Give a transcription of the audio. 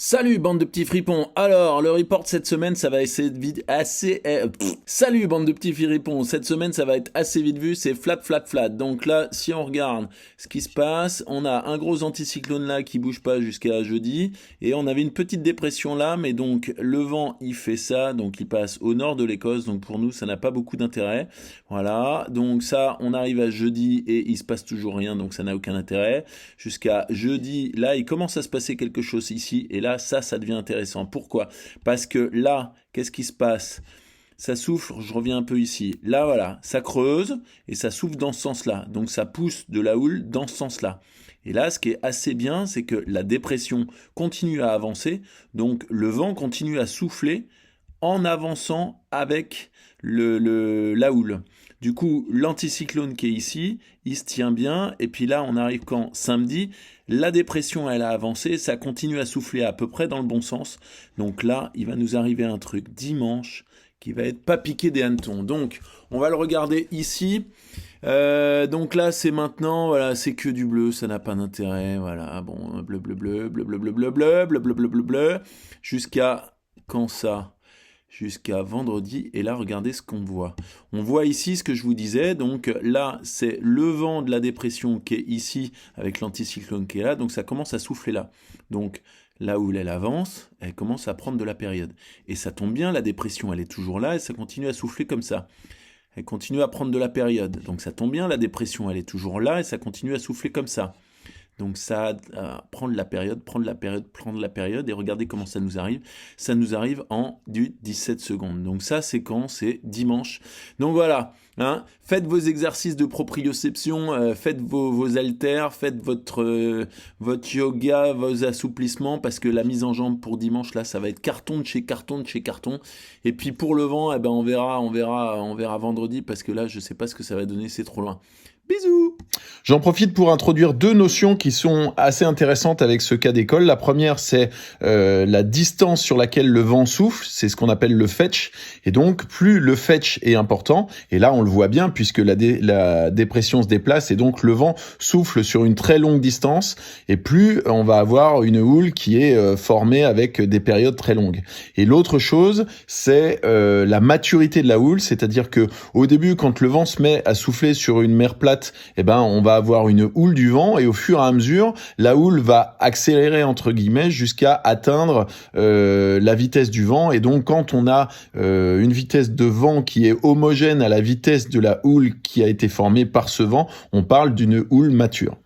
Salut bande de petits fripons. Alors, le report cette semaine, ça va essayer de vite assez Salut bande de petits fripons. Cette semaine, ça va être assez vite vu, c'est flat flat flat. Donc là, si on regarde ce qui se passe, on a un gros anticyclone là qui bouge pas jusqu'à jeudi et on avait une petite dépression là, mais donc le vent, il fait ça, donc il passe au nord de l'Écosse, donc pour nous, ça n'a pas beaucoup d'intérêt. Voilà. Donc ça, on arrive à jeudi et il se passe toujours rien, donc ça n'a aucun intérêt. Jusqu'à jeudi, là, il commence à se passer quelque chose ici et là ça devient intéressant. Pourquoi? Parce que là, qu'est-ce qui se passe? Ça souffle, je reviens un peu ici. Là, voilà, ça creuse et ça souffle dans ce sens-là. Donc ça pousse de la houle dans ce sens-là. Et là, ce qui est assez bien, c'est que la dépression continue à avancer. Donc le vent continue à souffler en avançant avec la houle. Du coup, l'anticyclone qui est ici, il se tient bien. Et puis là, on arrive quand samedi, la dépression, elle a avancé, ça continue à souffler à peu près dans le bon sens. Donc là, il va nous arriver un truc dimanche qui va être pas piqué des hannetons. Donc, on va le regarder ici. Donc là, c'est maintenant, voilà, c'est que du bleu, ça n'a pas d'intérêt. Voilà, bon, bleu, bleu, bleu, bleu, bleu, bleu, bleu, bleu, bleu, bleu, bleu, bleu, bleu, jusqu'à quand ça? Jusqu'à vendredi. Et là, regardez ce qu'on voit. On voit ici ce que je vous disais. Donc là, c'est le vent de la dépression qui est ici avec l'anticyclone qui est là. Donc ça commence à souffler là. Donc là où elle avance, elle commence à prendre de la période. Et ça tombe bien, la dépression, elle est toujours là et ça continue à souffler comme ça. Elle continue à prendre de la période. Donc ça tombe bien, la dépression, elle est toujours là et ça continue à souffler comme ça. Donc ça, prendre la période, prendre la période, prendre la période, et regardez comment ça nous arrive. Ça nous arrive en du 17 secondes. Donc ça, c'est quand? C'est dimanche. Donc voilà, hein, faites vos exercices de proprioception, faites vos haltères, faites votre yoga, vos assouplissements, parce que la mise en jambe pour dimanche, là, ça va être carton de chez carton de chez carton. Et puis pour le vent, eh ben, on verra vendredi, parce que là, je sais pas ce que ça va donner, c'est trop loin. Bisous! J'en profite pour introduire deux notions qui sont assez intéressantes avec ce cas d'école. La première, c'est la distance sur laquelle le vent souffle, c'est ce qu'on appelle le fetch. Et donc, plus le fetch est important, et là on le voit bien puisque la dépression se déplace, et donc le vent souffle sur une très longue distance, et plus on va avoir une houle qui est formée avec des périodes très longues. Et l'autre chose, c'est la maturité de la houle, c'est-à-dire que au début, quand le vent se met à souffler sur une mer plate, eh ben, on va avoir une houle du vent, et au fur et à mesure, la houle va accélérer entre guillemets jusqu'à atteindre la vitesse du vent. Et donc, quand on a une vitesse de vent qui est homogène à la vitesse de la houle qui a été formée par ce vent, on parle d'une houle mature.